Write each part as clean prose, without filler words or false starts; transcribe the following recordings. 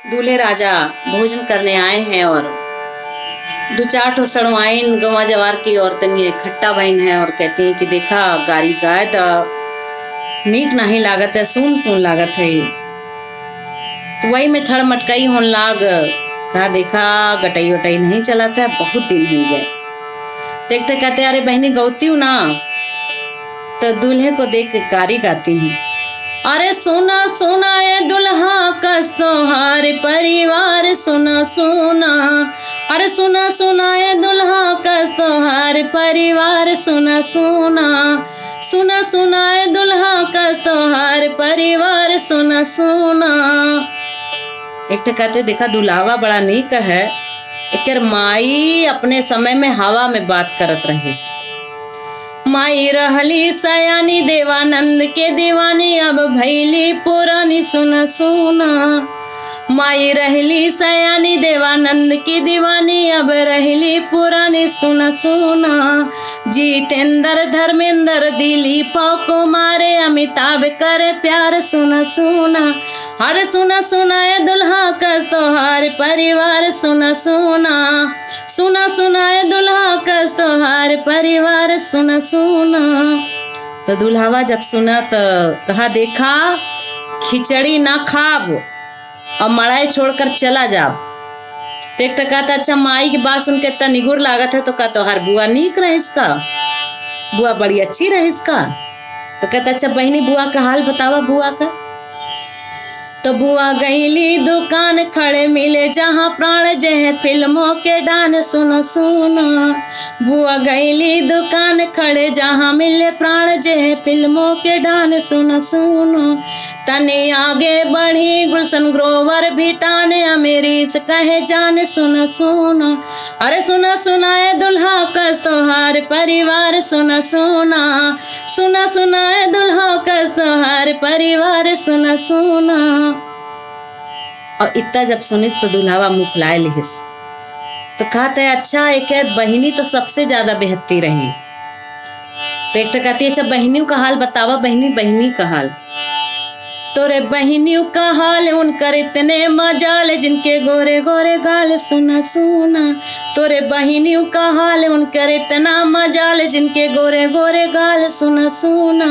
दूल्हे राजा भोजन करने आए हैं और दो चार ठो सड़वाइन गंवा जवार की औरतन ये खट्टा बहन है और कहती है कि देखा गारी गाय तो नीक नहीं लागत है, सुन सुन लागत है। तो वही में ठड़ मटकाई होन लाग कहा देखा गटई वटई नहीं चला था, बहुत दिन हो गए। देखते कहते अरे बहनी गौती हूँ ना, तो दूल्हे को देख के गारी गाती हूँ। अरे सोना सोना ए दुल्हा कस तोहार परिवार सोना सोना, अरे सोना सोना ए दुल्हा कस तोहार परिवार सोना सोना, सोना सोना ए दुल्हा कस तोहार परिवार सोना सोना। एक कहते देखा दुल्हावा बड़ा नीक है, एकर माई अपने समय में हवा में बात करत रहीस। माई रहली सयानी देवानंद के दीवानी अब भैली पुरानी सुना सुना, माई रहली सयानी देवानंद की दीवानी अब रहली पुरानी सुना सुना। जितेंद्र धर्मेंद्र दिलीप को मारे अमिताभ करे प्यार सुना सुना, हर सुना सुना ए दुल्हा कस तोहार परिवार सुना सुना, सुना सुना ए दुल्हा कस तोहार परिवार सुना सुना। तो दुल्हावा जब सुना तो कहा देखा खिचड़ी ना खाब और मड़ाई छोड़कर चला जाब। तो एक कहता अच्छा माई की बात सुन के इतना निगुर लागत है, तो का तोहार बुआ नीक रहिस का, बुआ बड़ी अच्छी रहिस का। तो कहता अच्छा बहनी बुआ का हाल बतावा बुआ का। तो बुआ गईली दुकान खड़े मिले जहाँ प्राण जय फिल्मों के डान सुनो सुनो, बुआ गईली दुकान खड़े जहाँ मिले प्राण जय फिल्मों के डान सुनो सुनो। तने आगे बढ़ी गुलशन ग्रोवर भी टाने अमेरीस कहे जान सुनो सुनो, अरे सुना सुना ए दुल्हा कस तोहार परिवार सुना सुना, सुना सुना ए दुल्हा कस तोहार परिवार सुना सुना। और इतना जब सुनिस तो दुल्हावा मुँह फुलाए लिहिस। तो कहते अच्छा एक बहिनी तो सबसे ज्यादा बेहती रही। तो एक कहती है अच्छा बहनियों का हाल बतावा बहनी, बहनी का हाल। तोरे बहनियों का हाल उनकर इतने मजाल जिनके गोरे गोरे गाल सुना सुना, तोरे बहनियों का हाल उनकर इतना मजाल जिनके गोरे गोरे गाल सुना सुना।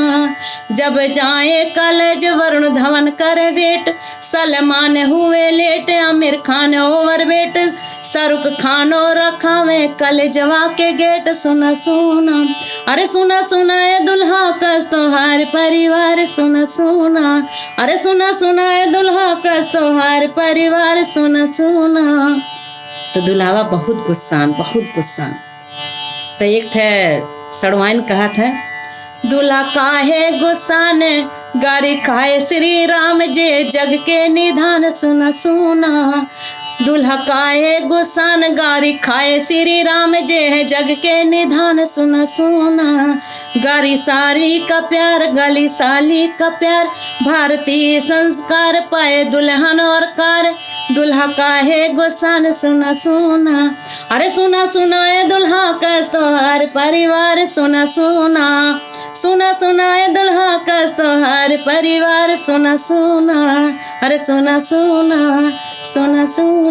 जब जाए कॉलेज वरुण धवन करे वेट, सलमान हुए late Aamir Khan overweight, Shahrukh खानो रखावे कलेजवा के गेट सुना सुना, अरे सुना सुना ए दुल्हा कस तोहार परिवार सुना सुना, अरे सुना सुना ए दुल्हा कस तोहार परिवार सुना सुना। तो दुल्हावा बहुत गुस्सान बहुत गुस्सान। तो एक थे सड़वाइन कहा था दूल्हा काहे गुस्सान गारी खाए श्री राम जे जग के निधान सुना सुना, दूल्हा काहे गुस्सान गारी खाए श्री राम जे है जग के निधान सुना सुना। गारी साली का प्यार गली साली का प्यार, भारतीय संस्कार पाए दुल्हन और कार, दूल्हा काहे गुस्सान सुना सुना, अरे सुना सुना ए दुल्हा कस तोहार परिवार सुना सुना, सुना सुना ए दुल्हा कस तोहार परिवार सुना सुना, अरे सुना सुना सुना सुना।